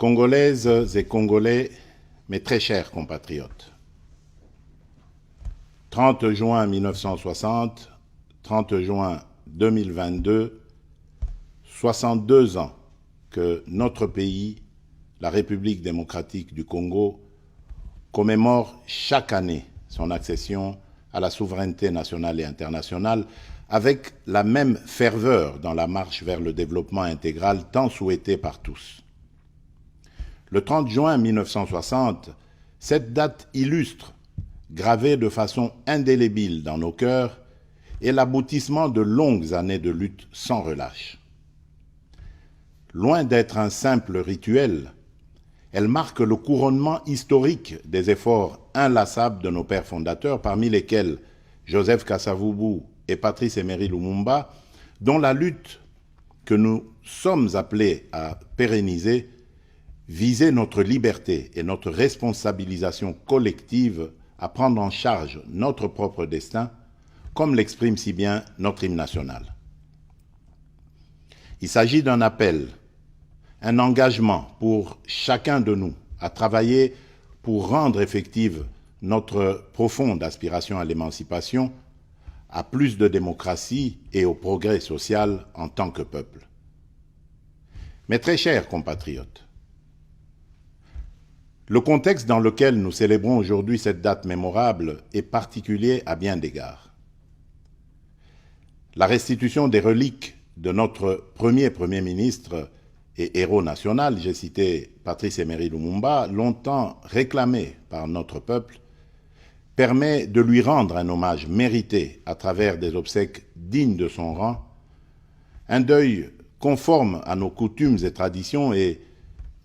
Congolaises et Congolais, mes très chers compatriotes. 30 juin 1960, 30 juin 2022, 62 ans que notre pays, la République démocratique du Congo, commémore chaque année son accession à la souveraineté nationale et internationale avec la même ferveur dans la marche vers le développement intégral tant souhaité par tous. Le 30 juin 1960, cette date illustre, gravée de façon indélébile dans nos cœurs, est l'aboutissement de longues années de lutte sans relâche. Loin d'être un simple rituel, elle marque le couronnement historique des efforts inlassables de nos pères fondateurs, parmi lesquels Joseph Kasavubu et Patrice Emery Lumumba, dont la lutte que nous sommes appelés à pérenniser visait notre liberté et notre responsabilisation collective à prendre en charge notre propre destin, comme l'exprime si bien notre hymne national. Il s'agit d'un appel, un engagement pour chacun de nous à travailler pour rendre effective notre profonde aspiration à l'émancipation, à plus de démocratie et au progrès social en tant que peuple. Mes très chers compatriotes, le contexte dans lequel nous célébrons aujourd'hui cette date mémorable est particulier à bien d'égards. La restitution des reliques de notre Premier ministre et héros national, j'ai cité Patrice Emery Lumumba, longtemps réclamé par notre peuple, permet de lui rendre un hommage mérité à travers des obsèques dignes de son rang, un deuil conforme à nos coutumes et traditions et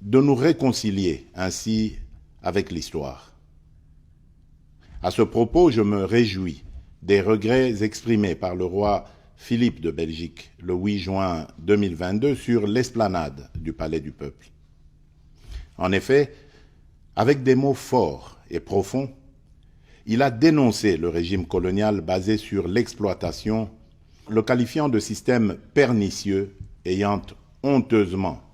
de nous réconcilier ainsi avec l'histoire. À ce propos, je me réjouis des regrets exprimés par le roi Philippe de Belgique le 8 juin 2022 sur l'esplanade du Palais du Peuple. En effet, avec des mots forts et profonds, il a dénoncé le régime colonial basé sur l'exploitation, le qualifiant de système pernicieux ayant honteusement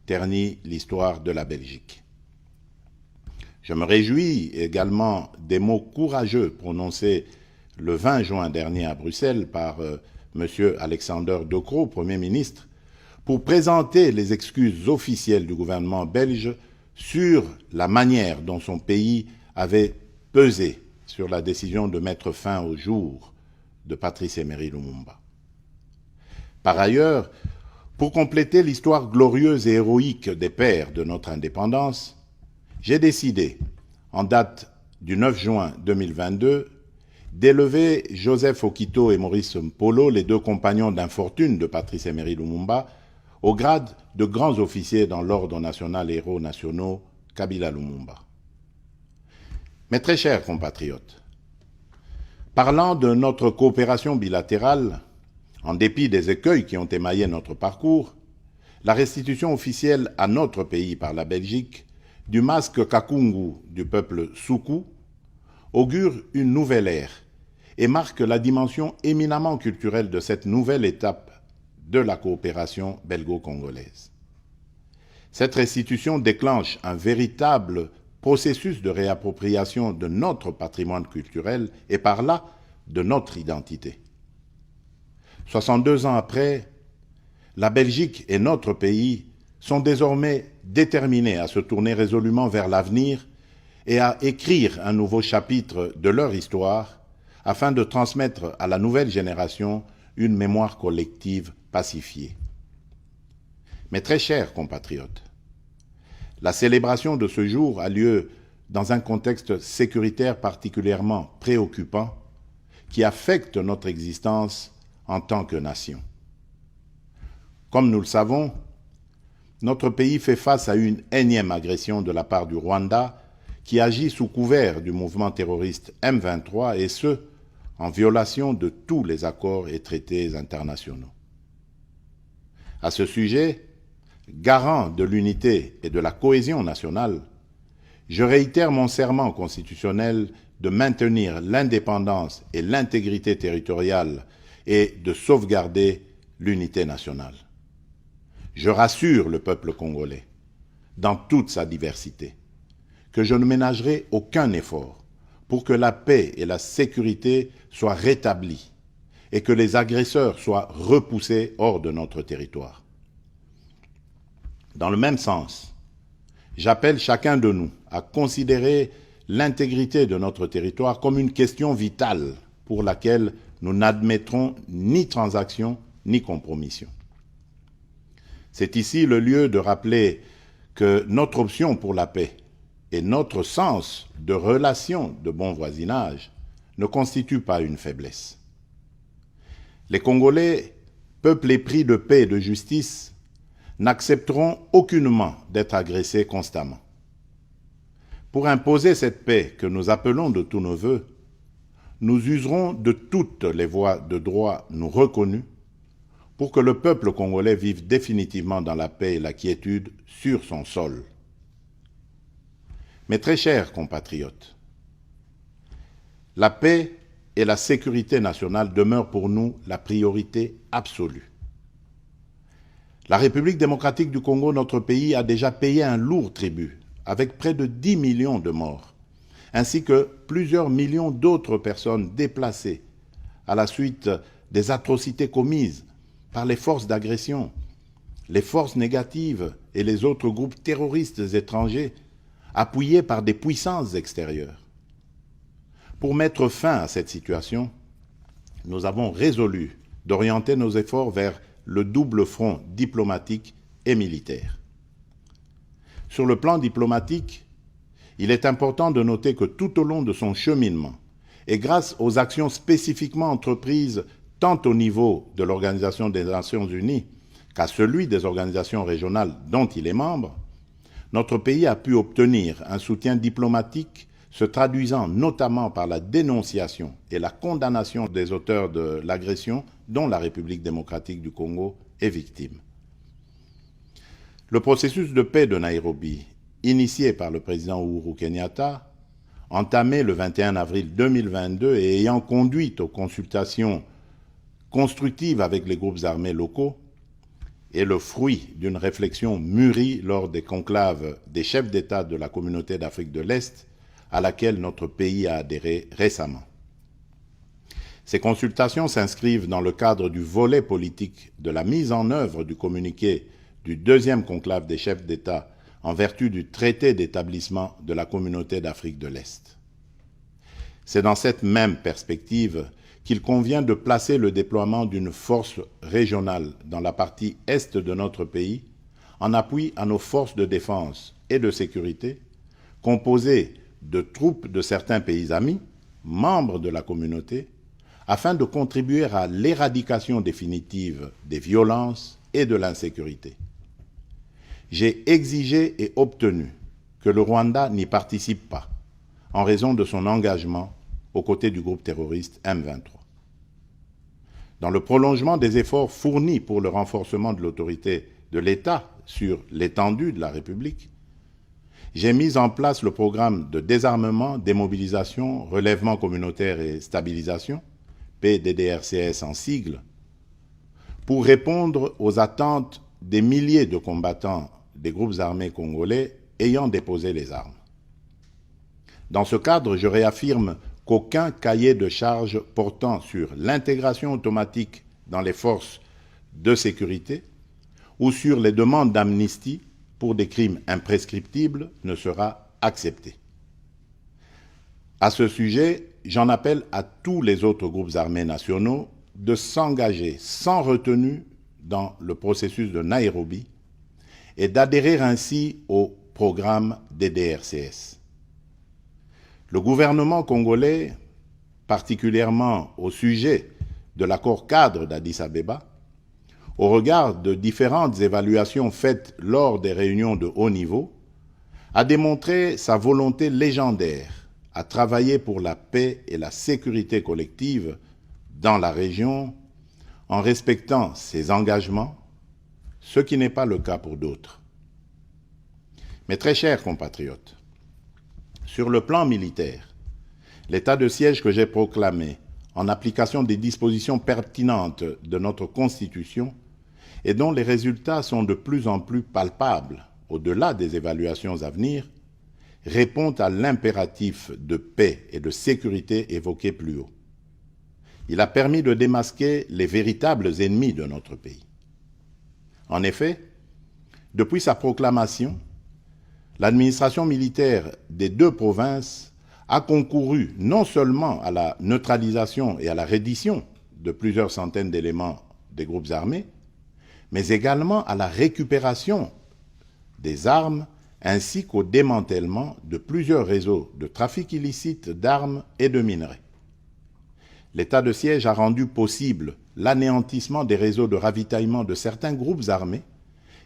terni l'histoire de la Belgique. Je me réjouis également des mots courageux prononcés le 20 juin dernier à Bruxelles par M. Alexander De Croo, Premier ministre, pour présenter les excuses officielles du gouvernement belge sur la manière dont son pays avait pesé sur la décision de mettre fin au jour de Patrice Emery Lumumba. Par ailleurs, pour compléter l'histoire glorieuse et héroïque des pères de notre indépendance, j'ai décidé, en date du 9 juin 2022, d'élever Joseph Okito et Maurice Mpolo, les deux compagnons d'infortune de Patrice Emery Lumumba, au grade de grands officiers dans l'Ordre national héros nationaux Kabila Lumumba. Mes très chers compatriotes, parlant de notre coopération bilatérale, en dépit des écueils qui ont émaillé notre parcours, la restitution officielle à notre pays par la Belgique du masque Kakungu du peuple Soukou augure une nouvelle ère et marque la dimension éminemment culturelle de cette nouvelle étape de la coopération belgo-congolaise. Cette restitution déclenche un véritable processus de réappropriation de notre patrimoine culturel et par là de notre identité. 62 ans après, la Belgique et notre pays sont désormais déterminés à se tourner résolument vers l'avenir et à écrire un nouveau chapitre de leur histoire afin de transmettre à la nouvelle génération une mémoire collective pacifiée. Mes très chers compatriotes, la célébration de ce jour a lieu dans un contexte sécuritaire particulièrement préoccupant qui affecte notre existence en tant que nation. Comme nous le savons, notre pays fait face à une énième agression de la part du Rwanda qui agit sous couvert du mouvement terroriste M23 et ce, en violation de tous les accords et traités internationaux. À ce sujet, garant de l'unité et de la cohésion nationale, je réitère mon serment constitutionnel de maintenir l'indépendance et l'intégrité territoriale et de sauvegarder l'unité nationale. Je rassure le peuple congolais. dans toute sa diversité, que je ne ménagerai aucun effort pour que la paix et la sécurité soient rétablies et que les agresseurs soient repoussés hors de notre territoire. Dans le même sens, j'appelle chacun de nous à considérer l'intégrité de notre territoire comme une question vitale pour laquelle nous n'admettrons ni transaction ni compromission. C'est ici le lieu de rappeler que notre option pour la paix et notre sens de relation de bon voisinage ne constituent pas une faiblesse. Les Congolais, peuple épris de paix et de justice, n'accepteront aucunement d'être agressés constamment. Pour imposer cette paix que nous appelons de tous nos vœux, nous userons de toutes les voies de droit nous reconnues pour que le peuple congolais vive définitivement dans la paix et la quiétude sur son sol. Mes très chers compatriotes, la paix et la sécurité nationale demeurent pour nous la priorité absolue. La République démocratique du Congo, notre pays, a déjà payé un lourd tribut, avec près de 10 millions de morts, ainsi que plusieurs millions d'autres personnes déplacées à la suite des atrocités commises par les forces d'agression, les forces négatives et les autres groupes terroristes étrangers, appuyés par des puissances extérieures. Pour mettre fin à cette situation, nous avons résolu d'orienter nos efforts vers le double front diplomatique et militaire. Sur le plan diplomatique, il est important de noter que tout au long de son cheminement, et grâce aux actions spécifiquement entreprises tant au niveau de l'Organisation des Nations Unies qu'à celui des organisations régionales dont il est membre, notre pays a pu obtenir un soutien diplomatique se traduisant notamment par la dénonciation et la condamnation des auteurs de l'agression dont la République démocratique du Congo est victime. Le processus de paix de Nairobi, initié par le président Uhuru Kenyatta, entamé le 21 avril 2022 et ayant conduit aux consultations constructives avec les groupes armés locaux, est le fruit d'une réflexion mûrie lors des conclaves des chefs d'État de la communauté d'Afrique de l'Est à laquelle notre pays a adhéré récemment. Ces consultations s'inscrivent dans le cadre du volet politique de la mise en œuvre du communiqué du deuxième conclave des chefs d'État en vertu du traité d'établissement de la communauté d'Afrique de l'Est. C'est dans cette même perspective qu'il convient de placer le déploiement d'une force régionale dans la partie est de notre pays en appui à nos forces de défense et de sécurité, composées de troupes de certains pays amis, membres de la communauté, afin de contribuer à l'éradication définitive des violences et de l'insécurité. J'ai exigé et obtenu que le Rwanda n'y participe pas, en raison de son engagement aux côtés du groupe terroriste M23. Dans le prolongement des efforts fournis pour le renforcement de l'autorité de l'État sur l'étendue de la République, j'ai mis en place le programme de désarmement, démobilisation, relèvement communautaire et stabilisation, PDDRCS en sigle, pour répondre aux attentes des milliers de combattants des groupes armés congolais ayant déposé les armes. Dans ce cadre, je réaffirme qu'aucun cahier de charges portant sur l'intégration automatique dans les forces de sécurité ou sur les demandes d'amnistie pour des crimes imprescriptibles ne sera accepté. À ce sujet, j'en appelle à tous les autres groupes armés nationaux de s'engager sans retenue dans le processus de Nairobi et d'adhérer ainsi au programme DDRCS. Le gouvernement congolais, particulièrement au sujet de l'accord cadre d'Addis Abeba, au regard de différentes évaluations faites lors des réunions de haut niveau, a démontré sa volonté légendaire à travailler pour la paix et la sécurité collective dans la région en respectant ses engagements, ce qui n'est pas le cas pour d'autres. Mes très chers compatriotes, sur le plan militaire, l'état de siège que j'ai proclamé en application des dispositions pertinentes de notre Constitution et dont les résultats sont de plus en plus palpables au-delà des évaluations à venir, répond à l'impératif de paix et de sécurité évoqué plus haut. Il a permis de démasquer les véritables ennemis de notre pays. En effet, depuis sa proclamation, l'administration militaire des deux provinces a concouru non seulement à la neutralisation et à la reddition de plusieurs centaines d'éléments des groupes armés, mais également à la récupération des armes ainsi qu'au démantèlement de plusieurs réseaux de trafic illicite d'armes et de minerais. L'état de siège a rendu possible l'anéantissement des réseaux de ravitaillement de certains groupes armés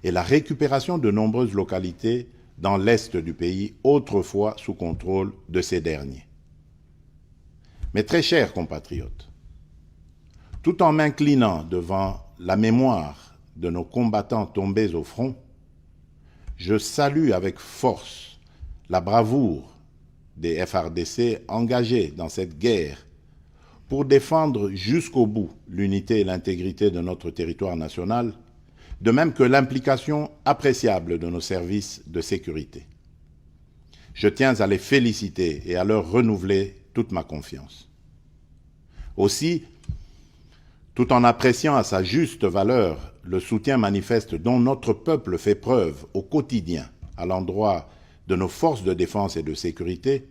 et la récupération de nombreuses localités dans l'est du pays, autrefois sous contrôle de ces derniers. Mes très chers compatriotes, tout en m'inclinant devant la mémoire de nos combattants tombés au front, je salue avec force la bravoure des FARDC engagés dans cette guerre pour défendre jusqu'au bout l'unité et l'intégrité de notre territoire national, de même que l'implication appréciable de nos services de sécurité. Je tiens à les féliciter et à leur renouveler toute ma confiance. Aussi, tout en appréciant à sa juste valeur le soutien manifeste dont notre peuple fait preuve au quotidien à l'endroit de nos forces de défense et de sécurité,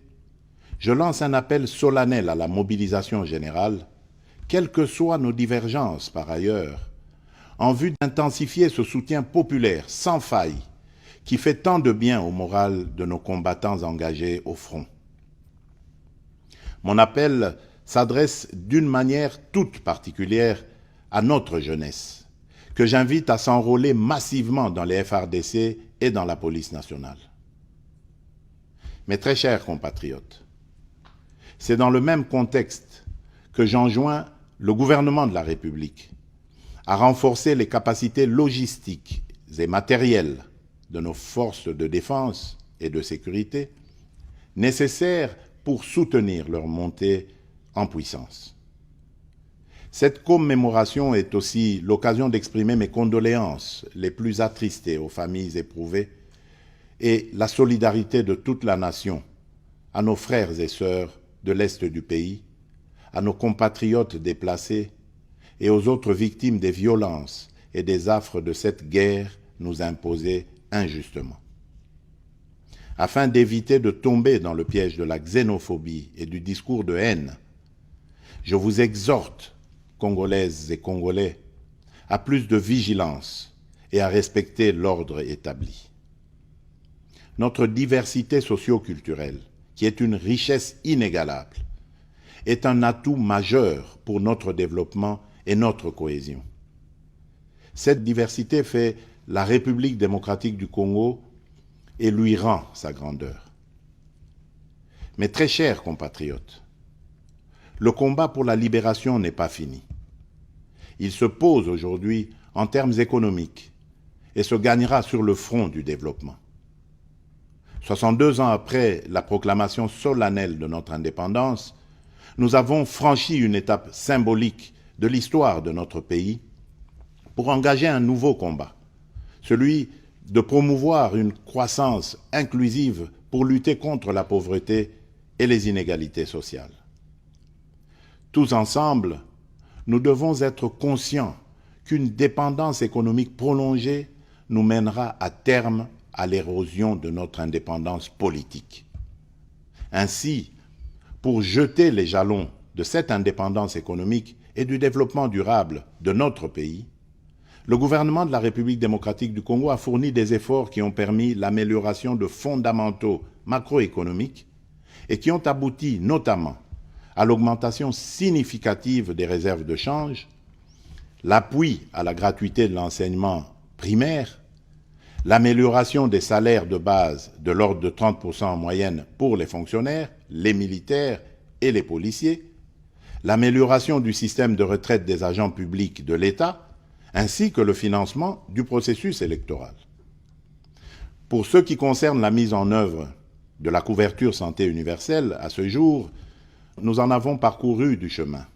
je lance un appel solennel à la mobilisation générale, quelles que soient nos divergences par ailleurs, en vue d'intensifier ce soutien populaire sans faille qui fait tant de bien au moral de nos combattants engagés au front. Mon appel s'adresse d'une manière toute particulière à notre jeunesse, que j'invite à s'enrôler massivement dans les FARDC et dans la police nationale. Mes très chers compatriotes, c'est dans le même contexte que j'enjoins le gouvernement de la République à renforcer les capacités logistiques et matérielles de nos forces de défense et de sécurité nécessaires pour soutenir leur montée en puissance. Cette commémoration est aussi l'occasion d'exprimer mes condoléances les plus attristées aux familles éprouvées et la solidarité de toute la nation à nos frères et sœurs de l'Est du pays, à nos compatriotes déplacés et aux autres victimes des violences et des affres de cette guerre nous imposée injustement. Afin d'éviter de tomber dans le piège de la xénophobie et du discours de haine, je vous exhorte, Congolaises et Congolais, à plus de vigilance et à respecter l'ordre établi. Notre diversité socio-culturelle, qui est une richesse inégalable, est un atout majeur pour notre développement et notre cohésion. Cette diversité fait la République démocratique du Congo et lui rend sa grandeur. Mes très chers compatriotes, le combat pour la libération n'est pas fini. Il se pose aujourd'hui en termes économiques et se gagnera sur le front du développement. 62 ans après la proclamation solennelle de notre indépendance, nous avons franchi une étape symbolique de l'histoire de notre pays pour engager un nouveau combat, celui de promouvoir une croissance inclusive pour lutter contre la pauvreté et les inégalités sociales. Tous ensemble, nous devons être conscients qu'une dépendance économique prolongée nous mènera à terme à l'érosion de notre indépendance politique. Ainsi, pour jeter les jalons de cette indépendance économique et du développement durable de notre pays, le gouvernement de la République démocratique du Congo a fourni des efforts qui ont permis l'amélioration de fondamentaux macroéconomiques et qui ont abouti notamment à l'augmentation significative des réserves de change, l'appui à la gratuité de l'enseignement primaire, l'amélioration des salaires de base de l'ordre de 30% en moyenne pour les fonctionnaires, les militaires et les policiers, l'amélioration du système de retraite des agents publics de l'État, ainsi que le financement du processus électoral. Pour ce qui concerne la mise en œuvre de la couverture santé universelle, à ce jour, nous en avons parcouru du chemin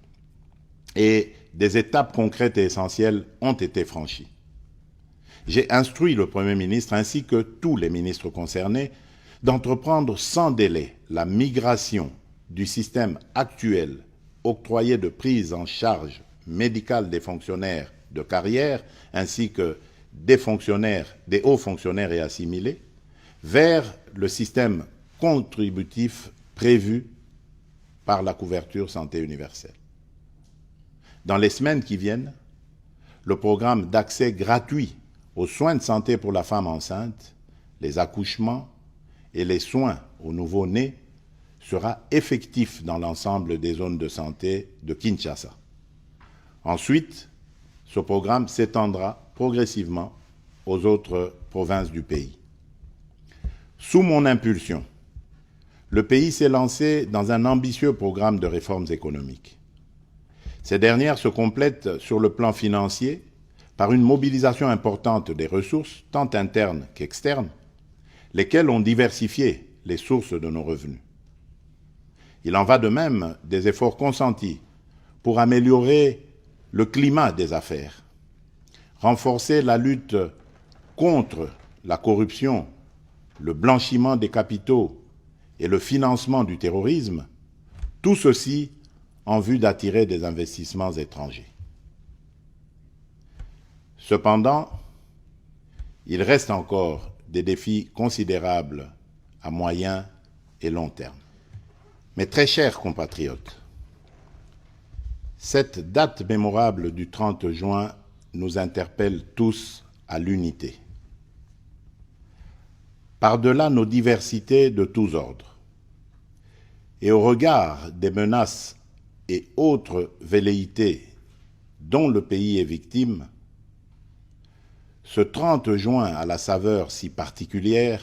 et des étapes concrètes et essentielles ont été franchies. j'ai instruit le Premier ministre ainsi que tous les ministres concernés d'entreprendre sans délai la migration du système actuel octroyé de prise en charge médicale des fonctionnaires de carrière ainsi que des hauts fonctionnaires et assimilés vers le système contributif prévu par la couverture santé universelle. Dans les semaines qui viennent, le programme d'accès gratuit aux soins de santé pour la femme enceinte, les accouchements et les soins aux nouveau-nés sera effectif dans l'ensemble des zones de santé de Kinshasa. Ensuite, ce programme s'étendra progressivement aux autres provinces du pays. Sous mon impulsion, le pays s'est lancé dans un ambitieux programme de réformes économiques. Ces dernières se complètent sur le plan financier par une mobilisation importante des ressources, tant internes qu'externes, lesquelles ont diversifié les sources de nos revenus. Il en va de même des efforts consentis pour améliorer le climat des affaires, renforcer la lutte contre la corruption, le blanchiment des capitaux et le financement du terrorisme, tout ceci en vue d'attirer des investissements étrangers. Cependant, il reste encore des défis considérables à moyen et long terme. Mes très chers compatriotes, cette date mémorable du 30 juin nous interpelle tous à l'unité. Par-delà nos diversités de tous ordres, et au regard des menaces et autres velléités dont le pays est victime, ce 30 juin à la saveur si particulière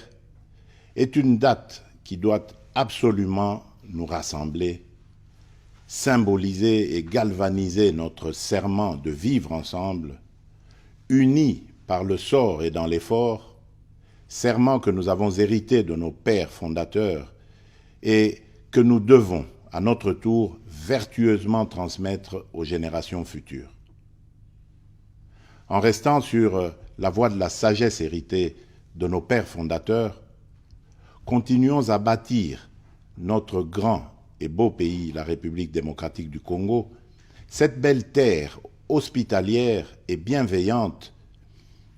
est une date qui doit absolument nous rassembler, symboliser et galvaniser notre serment de vivre ensemble, unis par le sort et dans l'effort, serment que nous avons hérité de nos pères fondateurs et que nous devons, à notre tour, vertueusement transmettre aux générations futures. En restant sur la voie de la sagesse héritée de nos pères fondateurs, continuons à bâtir notre grand et beau pays, la République démocratique du Congo, cette belle terre hospitalière et bienveillante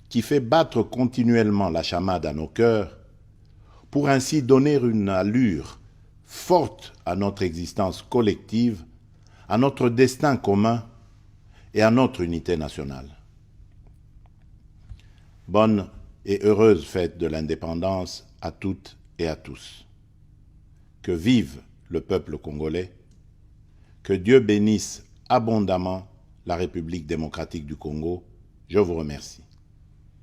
qui fait battre continuellement la chamade à nos cœurs, pour ainsi donner une allure forte à notre existence collective, à notre destin commun et à notre unité nationale. Bonne et heureuse fête de l'indépendance à toutes et à tous. Que vive le peuple congolais, que Dieu bénisse abondamment la République démocratique du Congo. Je vous remercie.